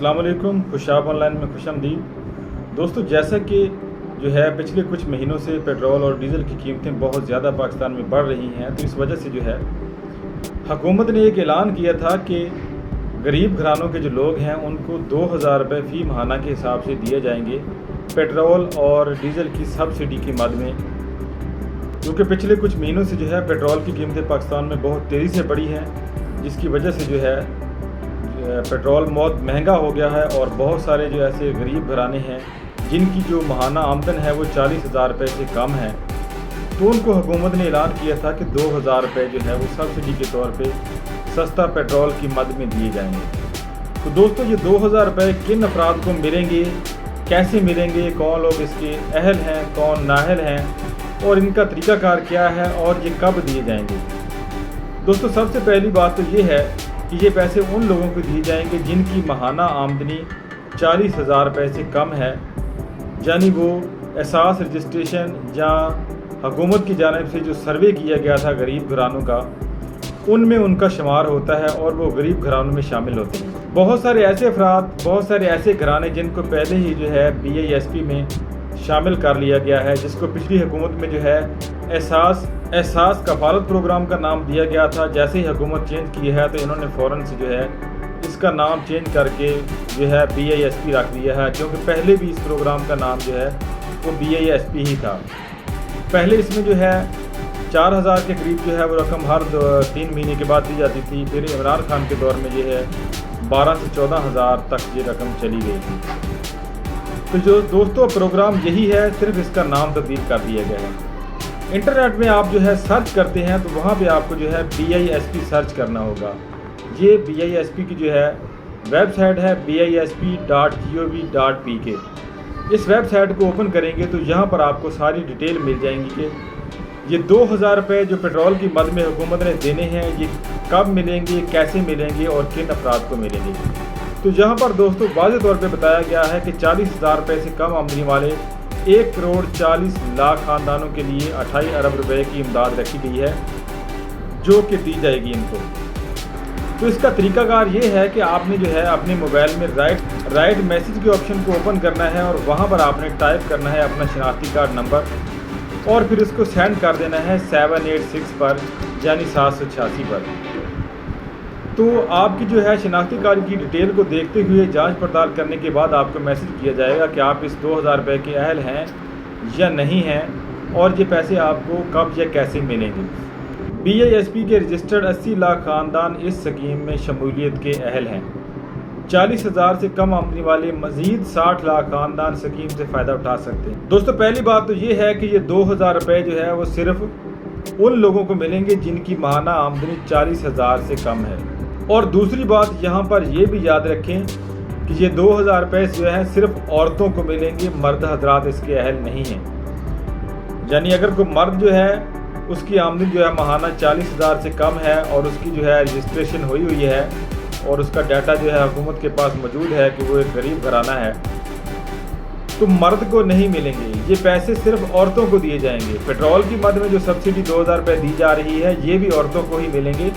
अस्सलाम वालेकुम। खुशाब ऑनलाइन में खुशामदीद। दोस्तों, जैसा कि जो है पिछले कुछ महीनों से पेट्रोल और डीज़ल की कीमतें बहुत ज़्यादा पाकिस्तान में बढ़ रही हैं, तो इस वजह से जो है हुकूमत ने एक ऐलान किया था कि गरीब घरानों के जो लोग हैं उनको 2000 रुपये फ़ी माहाना के हिसाब से दिए जाएंगे पेट्रोल और डीज़ल की सब्सिडी की मद में। क्योंकि पिछले कुछ महीनों से जो है पेट्रोल की कीमतें पाकिस्तान में बहुत तेज़ी से बढ़ी हैं, जिसकी वजह से जो है पेट्रोल बहुत महंगा हो गया है और बहुत सारे जो ऐसे गरीब घराने हैं जिनकी जो माहाना आमदन है वो 40,000 रुपये से कम है, तो उनको हुकूमत ने ऐलान किया था कि 2000 रुपये जो है वो सब्सिडी के तौर पे सस्ता पेट्रोल की मद में दिए जाएंगे। तो दोस्तों, ये 2000 रुपये किन अफराद को मिलेंगे, कैसे मिलेंगे, कौन लोग इसके अहल हैं, कौन नाअहल हैं और इनका तरीक़ाकार क्या है और ये कब दिए जाएंगे। दोस्तों, सबसे पहली बात तो ये है कि ये पैसे उन लोगों को दिए जाएंगे जिनकी माहाना आमदनी 40,000 रुपये से कम है, यानी वो एहसास रजिस्ट्रेशन या हुकूमत की जानिब से जो सर्वे किया गया था गरीब घरानों का, उनमें उनका शुमार होता है और वो गरीब घरानों में शामिल होते हैं। बहुत सारे ऐसे अफराद, बहुत सारे ऐसे घराने जिनको पहले ही जो है BISP में शामिल कर लिया गया है, जिसको पिछली हुकूमत में जो है एहसास कफालत प्रोग्राम का नाम दिया गया था। जैसे ही हुकूमत चेंज की है तो इन्होंने फ़ौरन से जो है इसका नाम चेंज करके जो है BISP रख दिया है, क्योंकि पहले भी इस प्रोग्राम का नाम जो है वो BISP ही था। पहले इसमें जो है 4000 के करीब जो है वो रकम हर 3 महीने के बाद दी जाती थी। फिर इमरान खान के दौर में जो है 12 से 14,000 तक ये रकम चली गई थी। तो जो दोस्तों प्रोग्राम यही है, सिर्फ इसका नाम तब्दील कर दिया गया है। इंटरनेट में आप जो है सर्च करते हैं तो वहाँ पे आपको जो है BISP सर्च करना होगा। ये BISP की जो है वेबसाइट है bisp.gov.pk। इस वेबसाइट को ओपन करेंगे तो यहाँ पर आपको सारी डिटेल मिल जाएंगी कि ये 2000 रुपये जो पेट्रोल की मद में हुकूमत ने देने हैं ये कब मिलेंगे, कैसे मिलेंगे और किन अफराद को मिलेंगे। तो यहाँ पर दोस्तों वाज़ेह तौर पे बताया गया है कि 40,000 रुपये से कम आमदनी वाले 1,40,00,000 ख़ानदानों के लिए 28 अरब रुपये की इमदाद रखी गई है जो कि दी जाएगी इनको। तो इसका तरीक़ाकार ये है कि आपने जो है अपने मोबाइल में राइट मैसेज के ऑप्शन को ओपन करना है और वहाँ पर आपने टाइप करना है अपना शनाख्ती कार्ड नंबर और फिर इसको सेंड कर देना है 786 पर, यानी 786 पर। तो आपकी जो है शनाख्ती कार्ड की डिटेल को देखते हुए जांच पड़ताल करने के बाद आपको मैसेज किया जाएगा कि आप इस 2000 रुपये के अहल हैं या नहीं हैं और ये पैसे आपको कब या कैसे मिलेंगे। BISP के रजिस्टर्ड 80 लाख ख़ानदान इस स्कीम में शमूलियत के अहल हैं। 40,000 से कम आमदनी वाले मज़ीद 60 लाख ख़ानदान स्कीम से फ़ायदा उठा सकते हैं। दोस्तों, पहली बात तो ये है कि ये 2000 रुपये जो है वो सिर्फ उन लोगों को मिलेंगे जिनकी माहाना आमदनी 40,000 से कम है। और दूसरी बात यहाँ पर यह भी याद रखें कि ये 2000 रुपये जो है सिर्फ औरतों को मिलेंगे, मर्द हजरात इसके अहल नहीं हैं। यानी अगर कोई मर्द जो है उसकी आमदनी जो है माहाना 40,000 से कम है और उसकी जो है रजिस्ट्रेशन हुई है और उसका डाटा जो है हुकूमत के पास मौजूद है कि वो एक गरीब घराना है, तो मर्द को नहीं मिलेंगे। ये पैसे सिर्फ औरतों को दिए जाएंगे। पेट्रोल की मद में जो सब्सिडी 2000 रुपये दी जा रही है ये भी औरतों को ही मिलेंगे,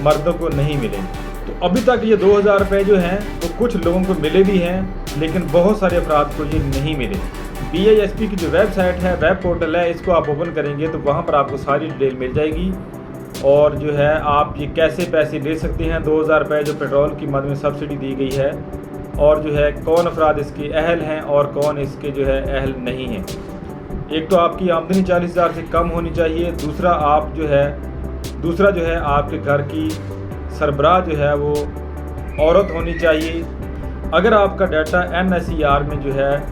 मर्दों को नहीं मिलेंगे। तो अभी तक ये 2000 रुपये जो हैं वो कुछ लोगों को मिले भी हैं, लेकिन बहुत सारे अफराद को ये नहीं मिले। BISP की जो वेबसाइट है, वेब पोर्टल है, इसको आप ओपन करेंगे तो वहाँ पर आपको सारी डिटेल मिल जाएगी और जो है आप ये कैसे पैसे ले सकते हैं 2000 रुपये जो पेट्रोल की मद में सब्सिडी दी गई है, और जो है कौन अफराद इसके अहल हैं और कौन इसके जो है अहल नहीं हैं। एक तो आपकी आमदनी 40,000 से कम होनी चाहिए, दूसरा जो है आपके घर की सरबराह जो है वो औरत होनी चाहिए। अगर आपका डाटा NSER में जो है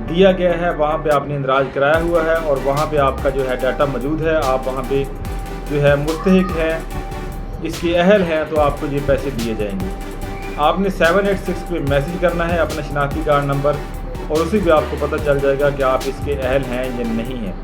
दिया गया है, वहाँ पे आपने इंदराज कराया हुआ है और वहाँ पे आपका जो है डाटा मौजूद है, आप वहाँ पे जो है मुस्तहिक हैं, इसके अहल हैं, तो आपको ये पैसे दिए जाएंगे। आपने 786 पे मैसेज करना है अपना शनाख्ती कार्ड नंबर और उसी पे आपको पता चल जाएगा कि आप इसके अहल हैं या नहीं हैं।